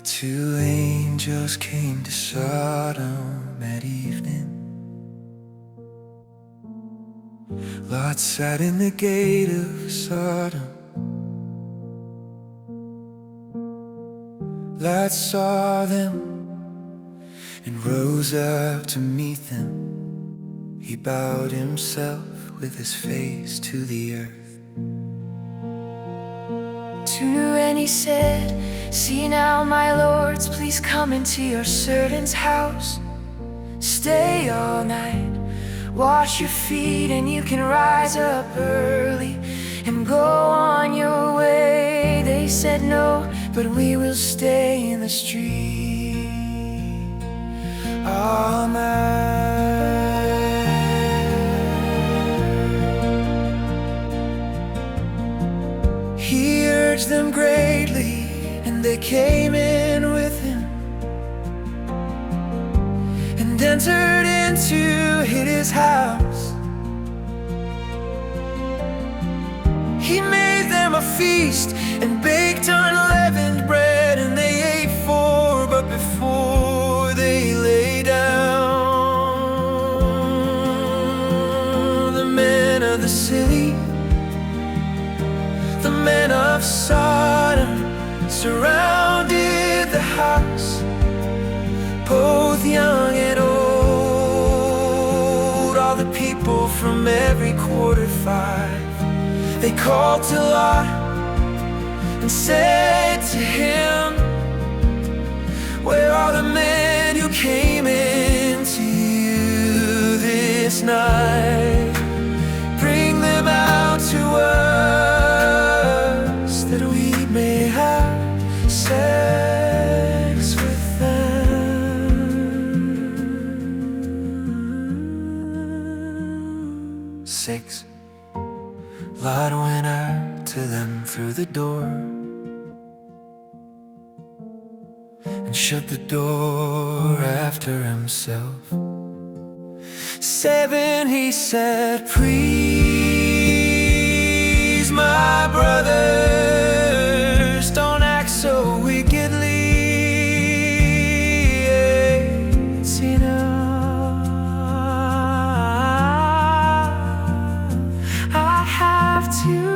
Two angels came to Sodom at evening. Lot sat in the gate of Sodom. Lot saw them and rose up to meet them. He bowed himself with his face to the earth. And he said, "See now, my lords, please come into your servant's house. Stay all night, wash your feet, and you can rise up early and go on your way." They said, "No, but we will stay in the street all night." He urged them greatly, and they came in with him and entered into his house. He made them a feast and baked unleavened bread, and they ate four, but before they lay down, the men of the city, the men of Sodom, surrounded the house, both young and old, all the people from every quarter 5. They called to Lot and said to him, "Where are the men who came into you this night? Bring them out to us, that we may have sex with them." 6. Lot went out to them through the door and shut the door after himself. 7, he said, "Please, my brothers, don't act so wickedly. It's enough. I have 2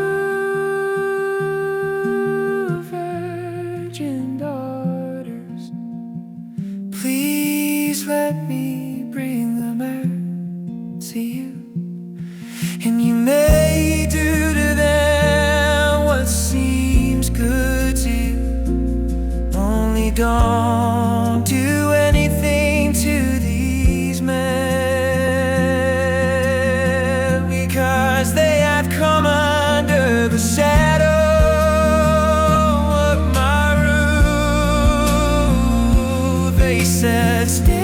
virgin daughters. Please let me bring them out to you, and you may do to them what seems good to you. Only don't do anything to these men, because they have come under the shadow of my roof." They said, "Stand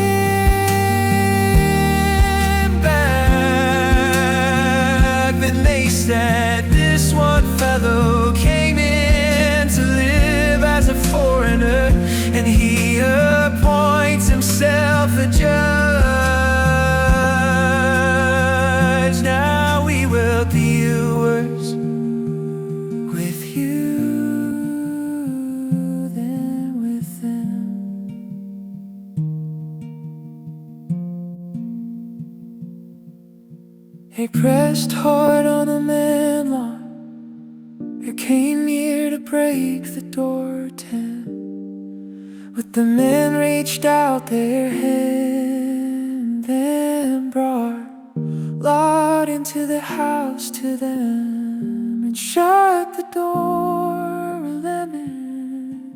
back." Then they said, "This one fellow came in to live as a foreigner, and he appoints himself a judge. Now we will deal worse with you than with them." They pressed hard on the man Lot. They came near to break the door 10. But the men reached out their hand and brought Lot into the house to them and shut the door with lemon.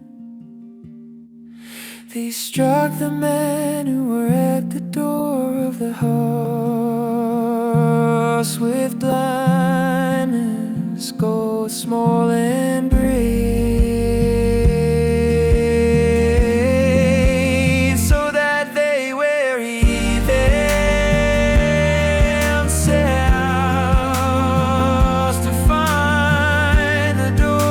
They struck the men who were at the door of the house with blindness, gold, small and brave, so that they weary themselves to find the door.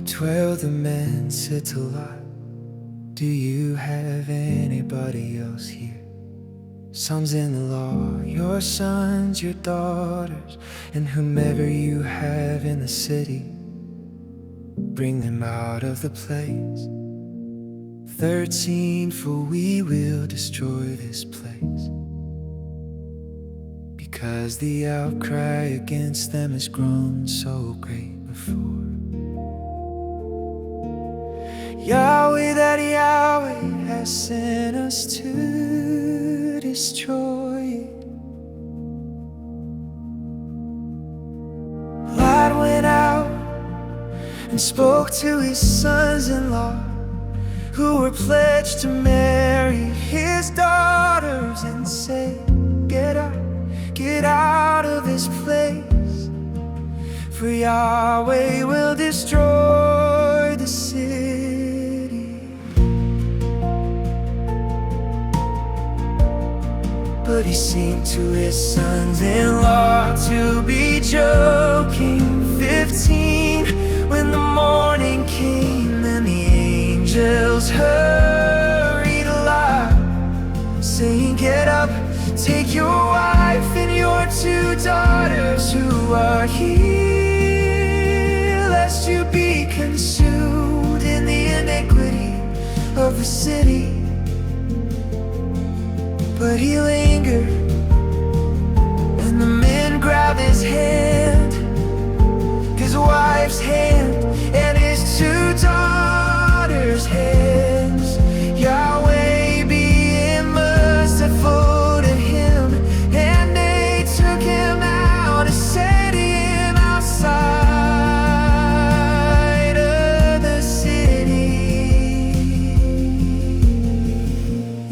12 the men said to Lot, "Do you have anybody else here? Sons in the law, your sons, your daughters, and whomever you have in the city, bring them out of the place. 13, for we will destroy this place, because the outcry against them has grown so great before. Yahweh, that Yahweh has sent us to destroy it." Lot went out and spoke to his sons-in-law, who were pledged to marry his daughters, and said, Get out of this place, for Yahweh will destroy the city. But he seemed to his sons-in-law to be joking. 15, when the morning came and the angels hurried aloud, saying, "Get up, take your wife and your 2 daughters who are here, lest you be consumed in the iniquity of the city." But he lingered, and the men grabbed his hand, his wife's hand, and his 2 daughters' hands. Yahweh being merciful to him, and they took him out and set him outside of the city.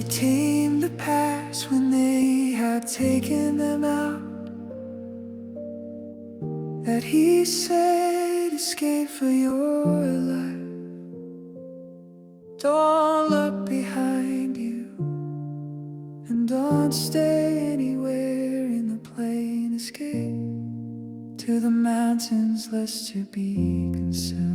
It came to pass when they had taken them out, that he said, "Escape for your life. Don't look behind you, and don't stay anywhere in the plain. Escape to the mountains, lest you be consumed."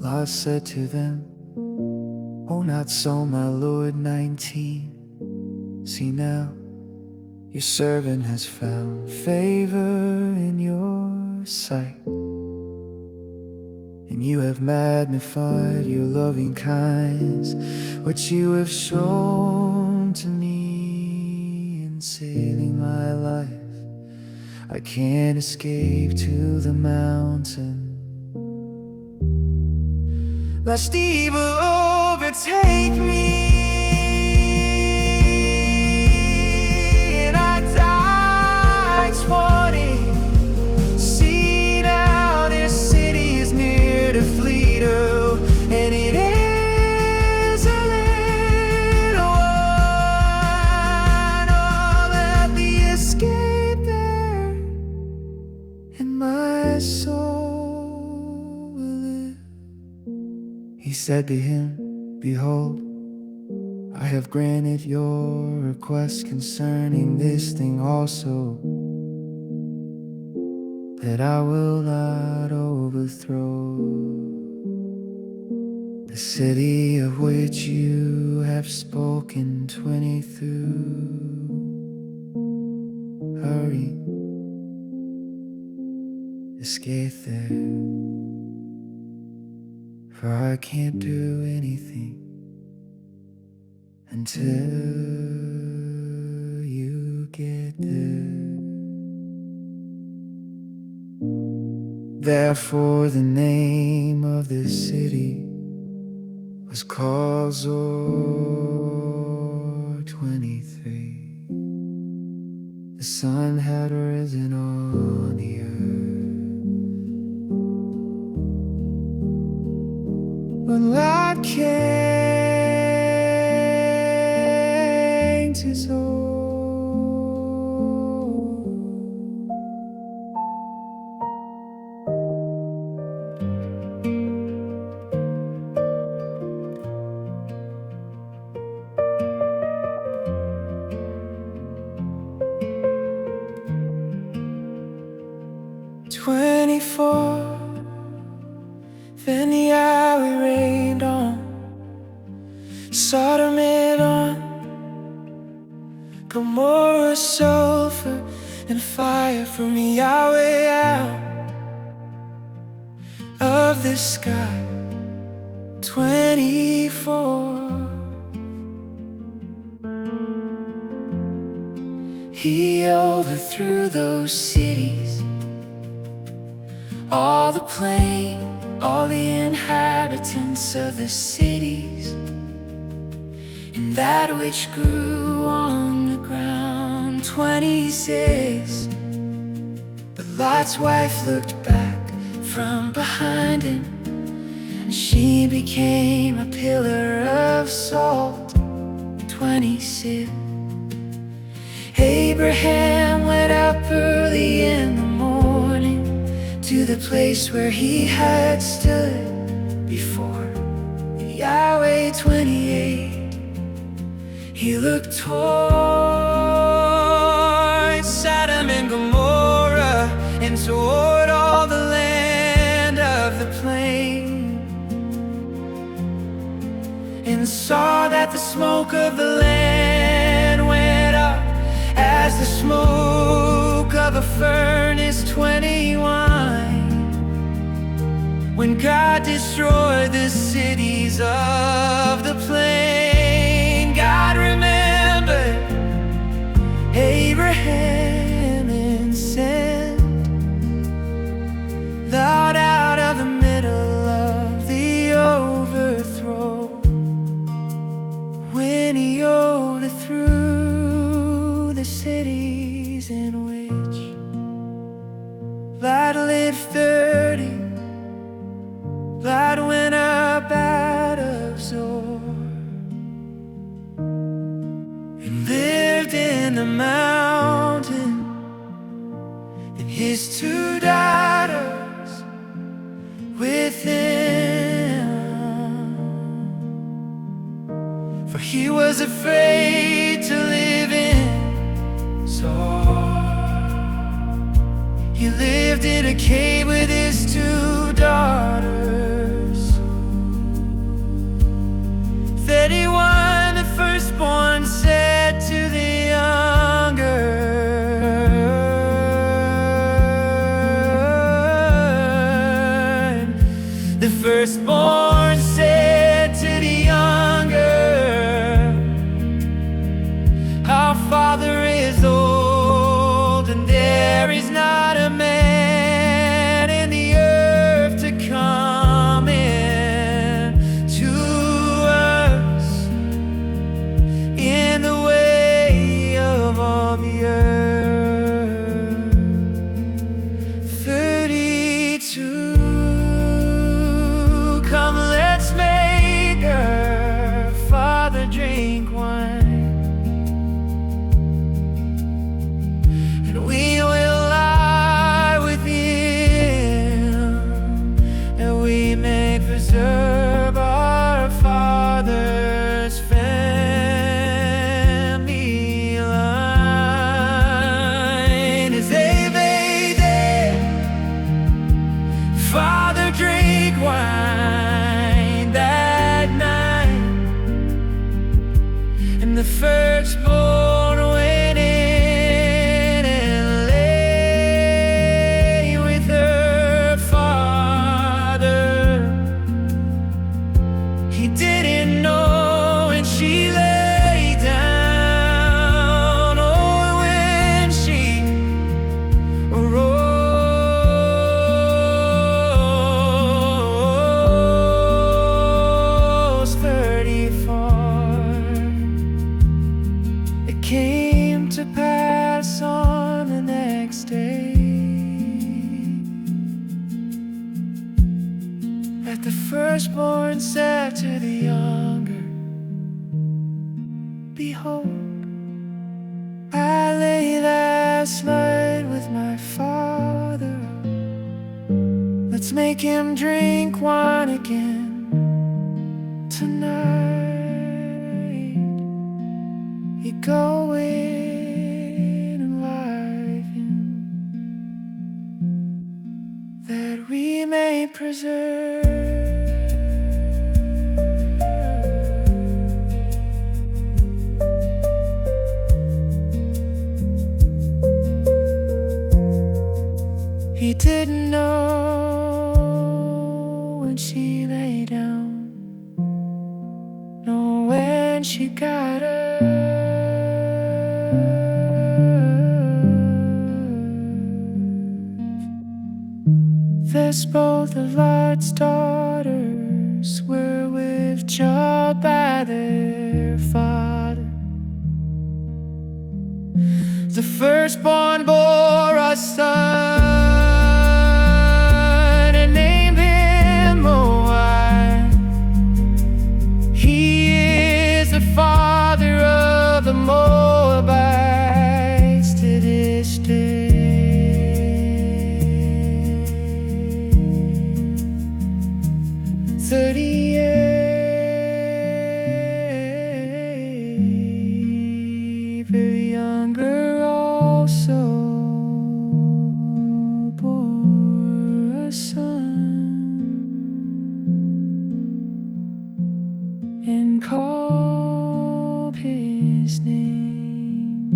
Lot said to them, "Oh, not so, my lord." 19, "See now, your servant has found favor in your sight, and you have magnified your loving kindness, which you have shown to me in saving my life. I can't escape to the mountain, lest evil overtake me, and I die 20. See now, this city is near to flee to, and it is a little one. Oh, let me escape there, and my soul will live." He said to him, "Behold, I have granted your request concerning this thing also, that I will not overthrow the city of which you have spoken." 22, "Hurry, escape there, for I can't do anything until you get there." Therefore the name of this city was called Zor. 23, the sun had risen on the earth, when Lot came Sodom it on, Gomorrah, sulfur and fire from Yahweh out of the sky. 24. He overthrew those cities, all the plain, all the inhabitants of the cities, and that which grew on the ground. 26. But Lot's wife looked back from behind him, and she became a pillar of salt. 26. Abraham went up early in the morning to the place where he had stood before Yahweh. 28. He looked toward Sodom and Gomorrah and toward all the land of the plain, and saw that the smoke of the land went up as the smoke of a furnace. 21. When God destroyed the cities of the plain, God remembered Abraham and sent Lot out of the middle of the overthrow. When he overthrew the cities in which Lot lived, 30, Lot went up out of Zor and lived in the mountain, and his 2 daughters with him, for he was afraid to live in Zor. He lived in a cave with his 2 daughters. 31. The firstborn said to the younger, the firstborn said to the younger, our father is old, and there is not a man in the earth to come in to us in the way of all the earth. 32. Come, let's make her father drink wine, and we will lie with him, and we may preserve our father's family line. As they made their father drink wine that night, and the firstborn went in and lay with her father. He didn't know, and she lay down. Oh, when she arose. 34. It came to pass on the next day that the firstborn said to the younger, behold, I lay last night with my father. Let's make him drink wine again tonight. You go in and lie him, that we may preserve didn't know when she lay down, nor when she got up. Thus both of Lot's daughters were with child by their father. The firstborn bore a son and named him Moab. He is the father of the Moabites to this day. 38, the younger also bore a son and called his name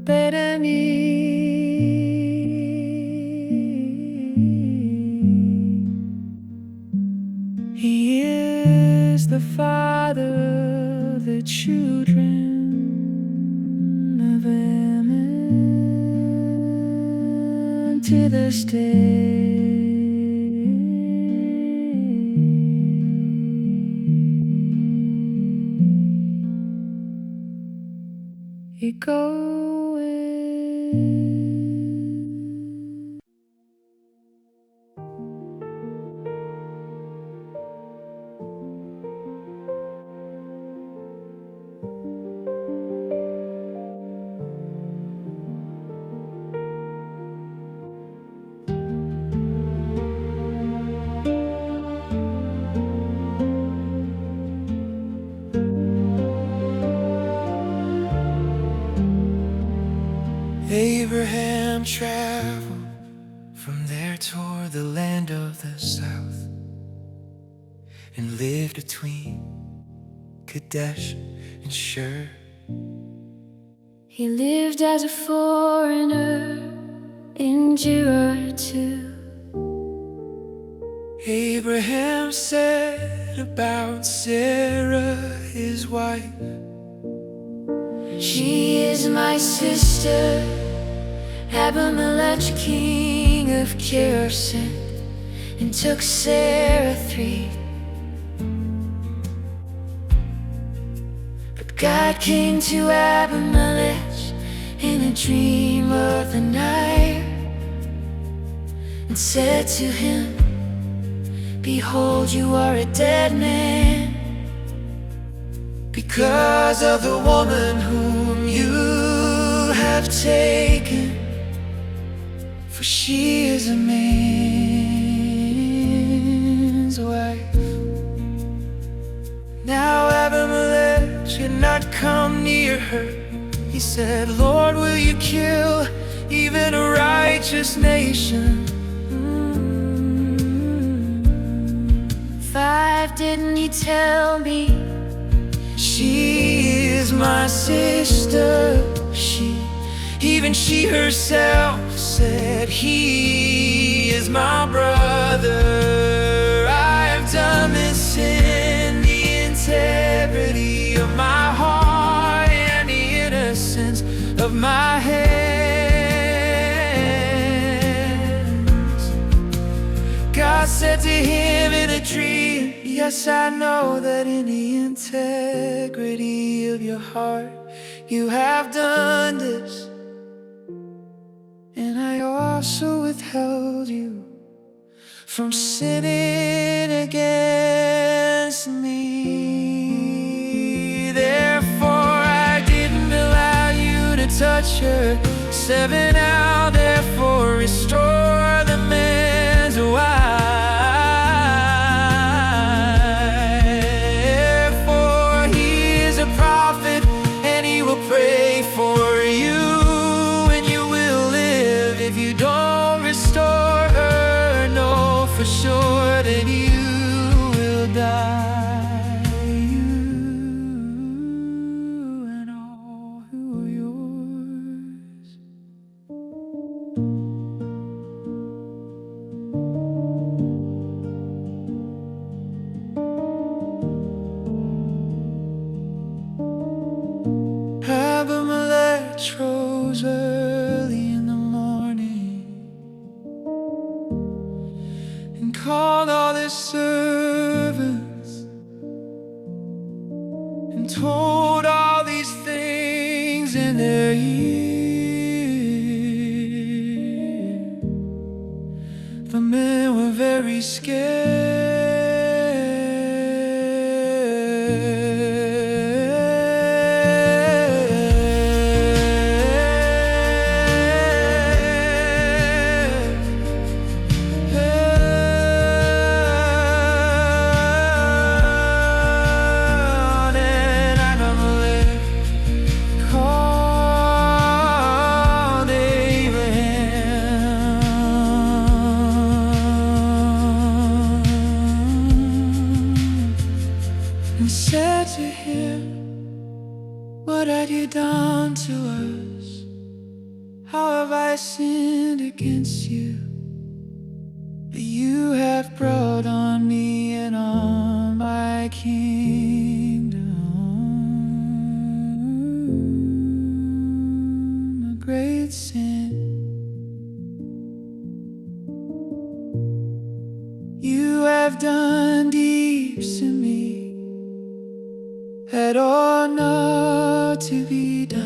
Bethany. He is the father of the children of Ammon to this day. It going. Abraham traveled from there toward the land of the south and lived between Kadesh and Shur. He lived as a foreigner in Gerar too. Abraham said about Sarah, his wife, she is my sister. Abimelech, king of Gerar, sent and took Sarah 3. But God came to Abimelech in a dream of the night and said to him, behold, you are a dead man, because of the woman whom you have taken, for she is a man's wife. Now Abimelech could not come near her. He said, Lord, will you kill even a righteous nation? 5, didn't he tell me? She is my sister. Even she herself said, he is my brother. I have done this in the integrity of my heart and the innocence of my hands. God said to him in a dream, yes, I know that in the integrity of your heart you have done this, and I also withheld you from sinning against me. Therefore I didn't allow you to touch her. 7, now therefore restore the man's wife. Pray for you, and you will live. If you don't restore her, know for sure that you will die, you and all who are yours. voice rose early in the morning and called all his servants and told all these things in their ear. The men were very scared. And said to him, "What had you done to us? How have I sinned against you, that you have brought on me and on my kingdom a great sin? You have done deeds to me that ought not to be done."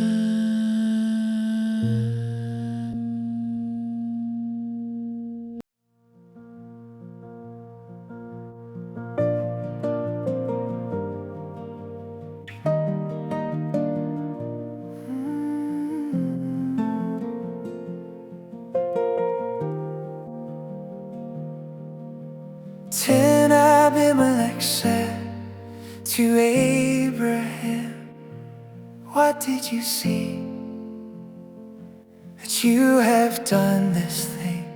10 Abimelech said to Abraham, "What did you see, that you have done this thing?"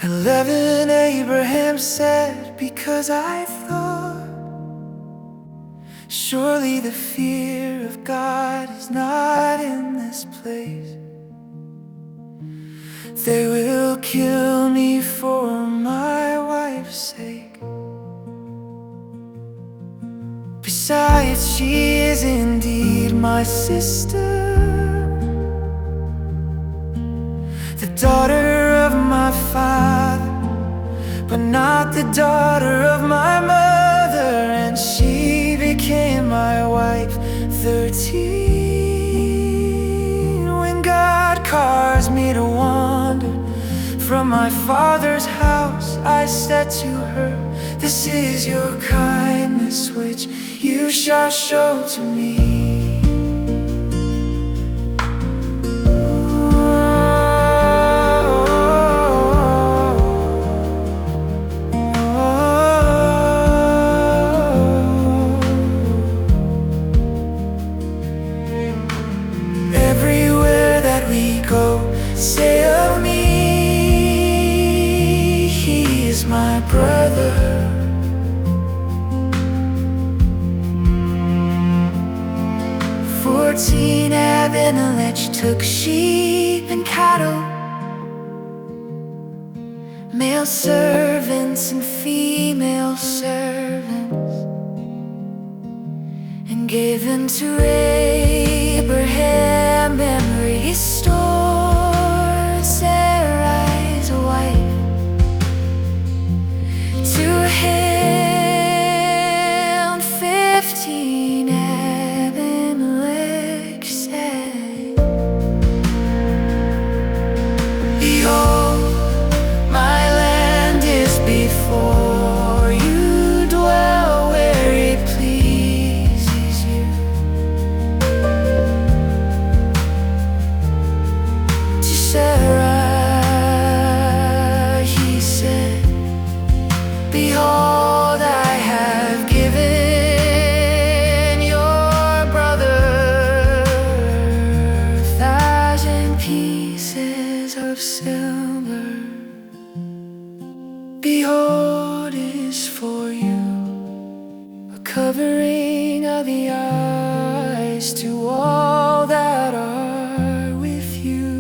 11 Abraham said, "Because I thought, surely the fear of God is not in this place. They will kill me for my wife's sake. Besides, she is indeed my sister, the daughter of my father, but not the daughter of my mother. And she became my wife." 13 When God caused me to wander from my father's house, I said to her, "This is your kindness which you shall show to me." Everywhere that we go, say of me, he is my brother. 14 Abimelech took sheep and cattle, male servants and female servants, and gave them to Abraham and restored Sarai's wife to him. 15 Abimelech said, "Behold, my land is before you, dwell where it pleases you." To Sarai he said, "Behold, I have given your brother 1,000 pieces of silver. Behold, is for you a covering of the eyes to all that are with you."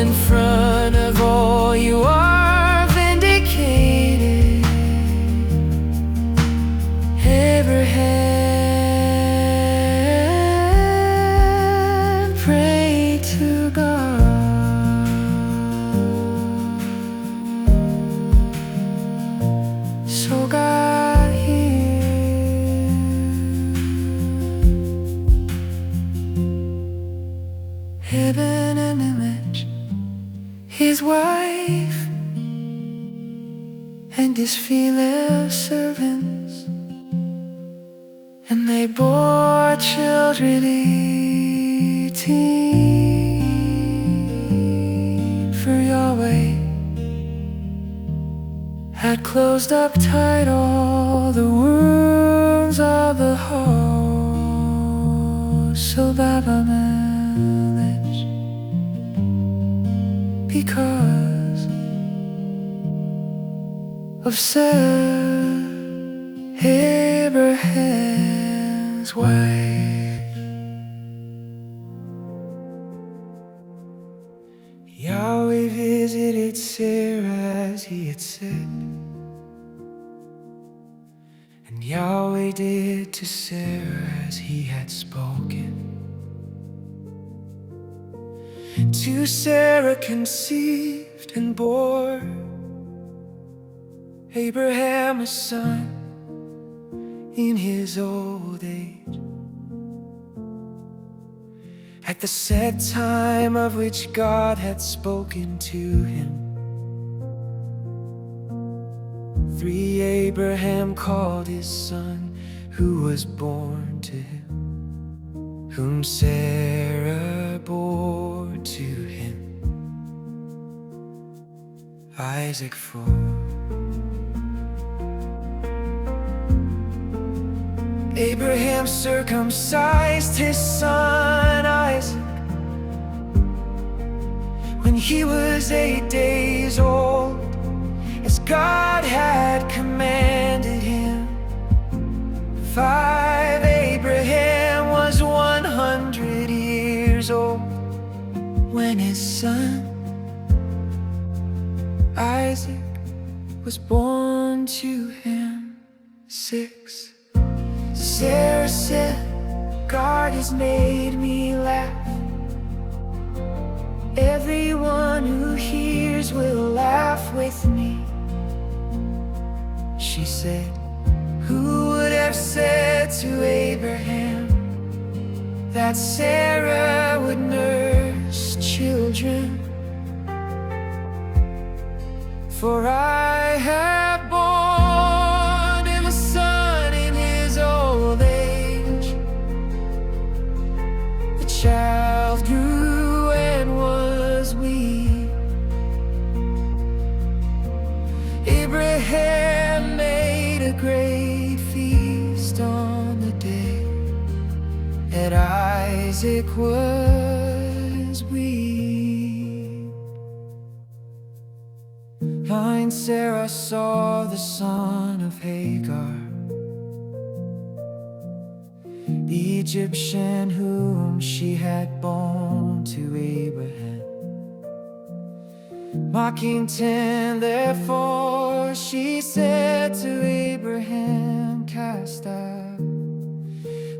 In front of all you are vindicated. his wife and his female servants, and they bore children 18. For Yahweh had closed up tight all the wounds of the host of Abimelech, because of Sarah, Abraham's wife. Yahweh visited Sarah as he had said, and Yahweh did to Sarah as he had spoken. To Sarah conceived and bore Abraham a son in his old age, at the set time of which God had spoken to him. 3 Abraham called his son, who was born to him, whom Sarah bore to him, Isaac 4. Abraham circumcised his son Isaac when he was 8 days old, as God had commanded him. 5 Abraham was 100 years old when his son Isaac was born to him. 6 Sarah said, God has made me laugh. Everyone who hears will laugh with me. She said, who would have said to Abraham that Sarah would nurse children? For I have borne him a son in his old age. The child grew and was weak. Abraham made a great feast on the day that Isaac was weak. 9 Sarah saw the son of Hagar, the Egyptian whom she had borne to Abraham. Mocking 10, therefore she said to Abraham, cast out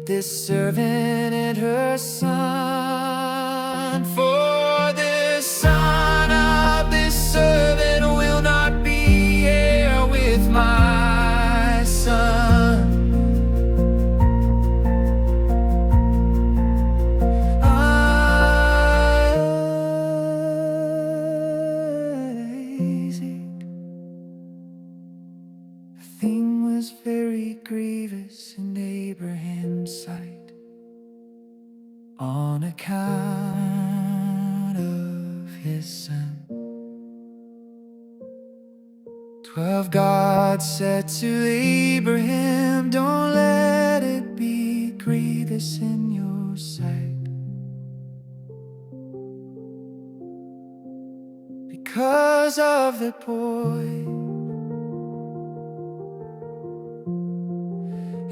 this servant and her son, for the son of this servant will not be heir with my son. The thing was very grievous in Abraham's sight, on account of his son. 12 God said to Abraham, don't let it be grievous in your sight, because of the boy,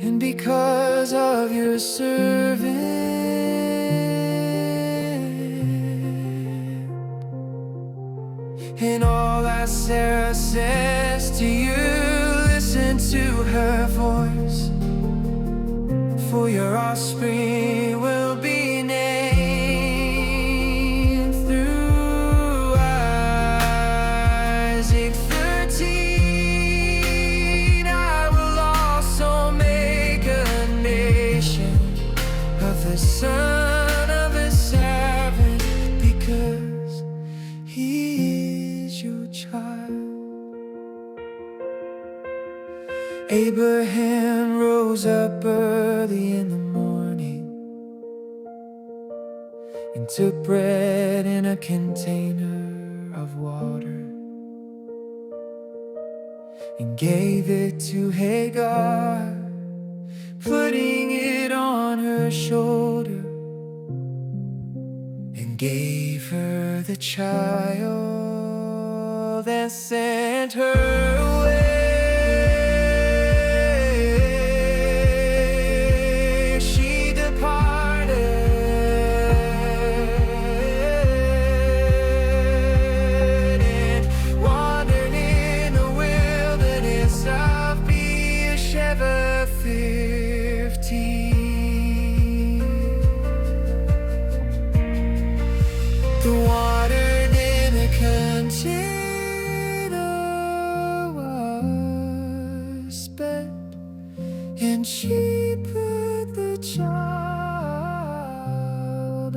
and because of your servant. And all that Sarah says to you, listen to her voice, for your offspring will be named through Isaac. 13, I will also make a nation of the son of a servant, because he Abraham rose up early in the morning and took bread in a container of water and gave it to Hagar, putting it on her shoulder, and gave her the child and sent her away. She departed and wandered in the wilderness of Beersheba 15. The water in the container was spent, and she put the child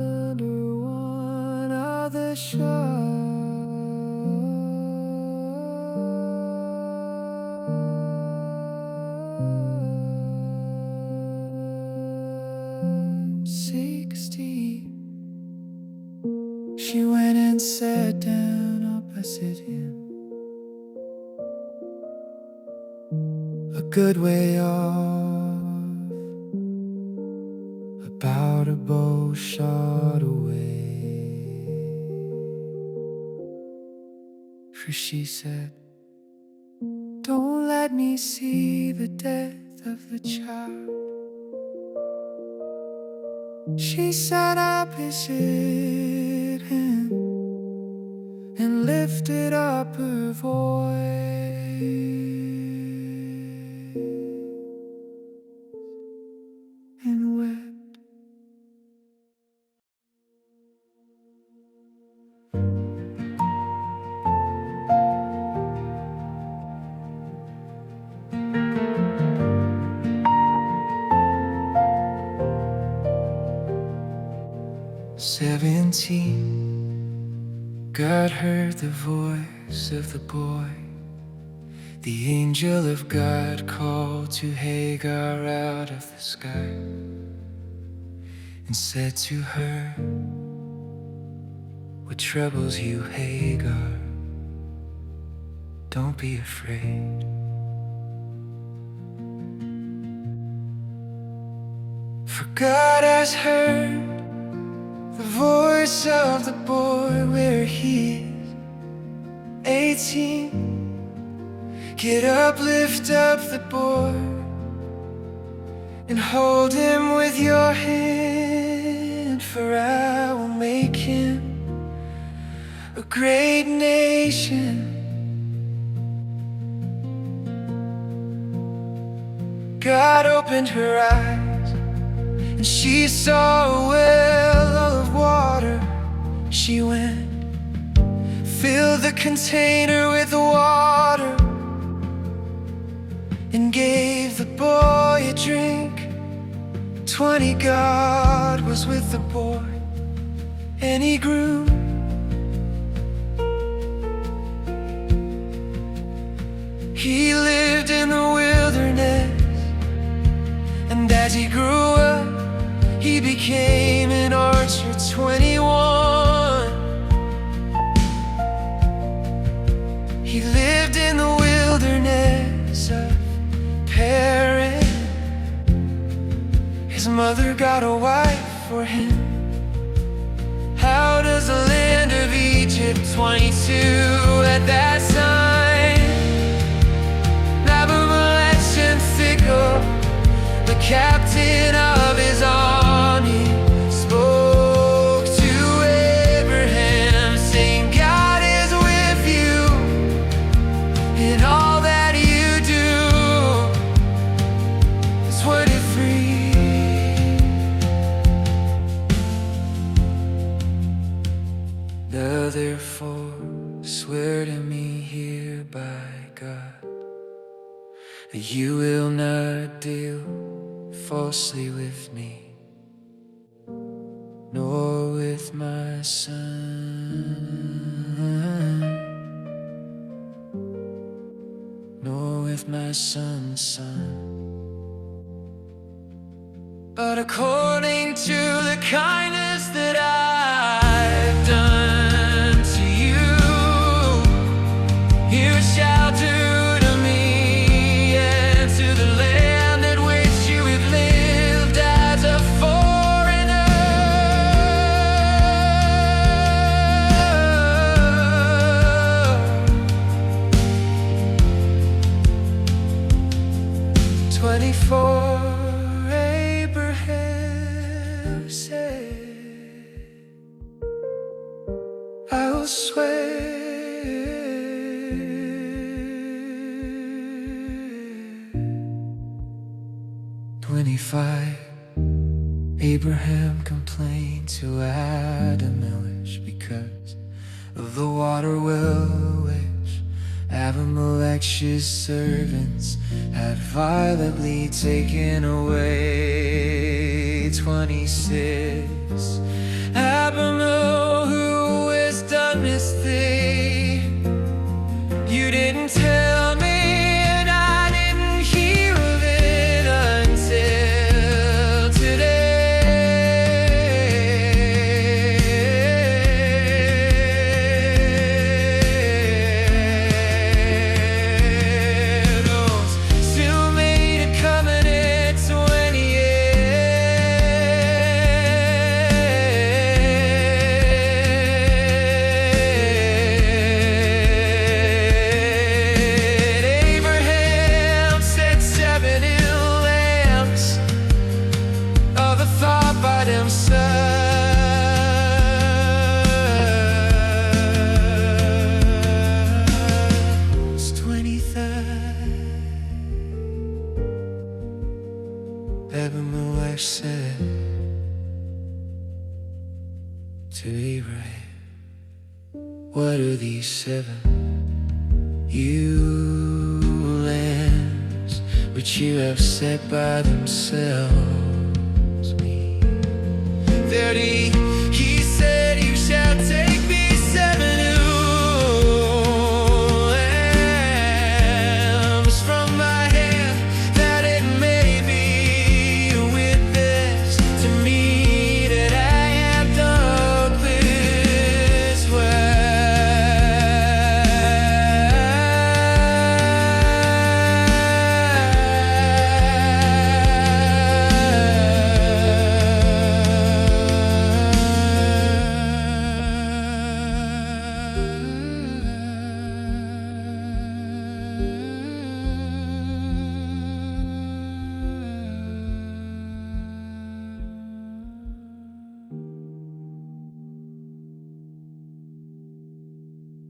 under one of the shrubs. 16. She went and sat down opposite him, a good way off, about a bow shot away. For she said, "Don't let me see the death of the child." She sat opposite him and lifted up her voice and wept. God heard the voice of the boy. The angel of God called to Hagar out of the sky and said to her, "What troubles you, Hagar? Don't be afraid. For God has heard the voice of the boy where he is." 18. Get up, lift up the boy and hold him with your hand, for I will make him a great nation. God opened her eyes and she saw a well of water. She went, filled the container with water, and gave the boy a drink. 20. God was with the boy, and he grew. He lived in the wilderness, and as he grew up, he became an archer. 21. He lived in the wilderness of Paran. His mother got a wife for him out of the land of Egypt. 22. At that time, Nabamelech and Phicol, the captain of his army, spoke to Abraham, saying, "God is with you in all that you do." 23. Now therefore swear to me here by God that you will not deal falsely with me, nor with my son, nor with my son's son. But according to the kindness that I've done to you, you shall do to me and to the land at which you have lived as a foreigner. 24 Abraham said, I will swear. 25 Abraham complained to Abimelech because of the water well which Abimelech's servants had violently taken away. 26 Abimelech, who has done this thing? You didn't tell me, and I didn't hear of it until today. Those still made a covenant 28. Abraham set 7 lambs of a thought by themselves. 23rd Abimelech said to Abraham, what are these 7 ewe lambs which you have set by themselves mean? 30 he said, you shall take me 7 ewe lambs from my hand, that it may be a witness to me that I have done this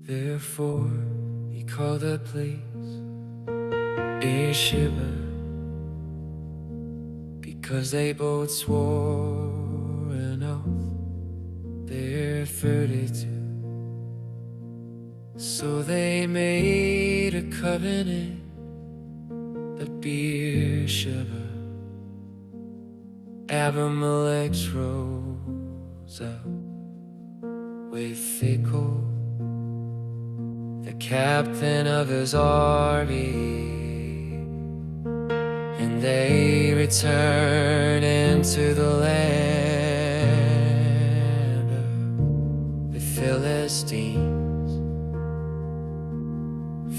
Therefore he called that place Beersheba, because they both swore an oath. They're 32. So they made a covenant at Beersheba. Abimelech rose up with Phicol, the captain of his army, and they returned into the land of the Philistines.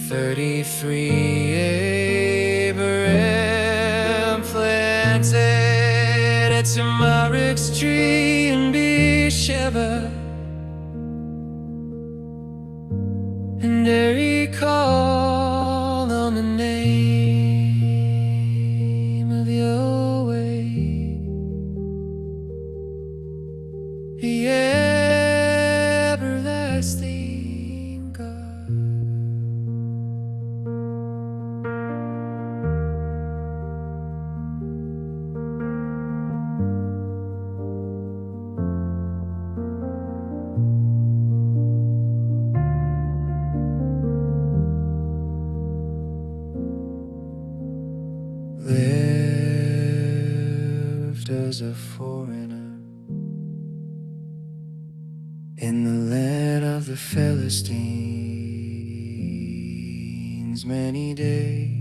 33 Abraham planted a tamarix tree in Beersheba, and there he called on the name of Yahweh, the everlasting God. Lived as a foreigner in the land of the Philistines many days.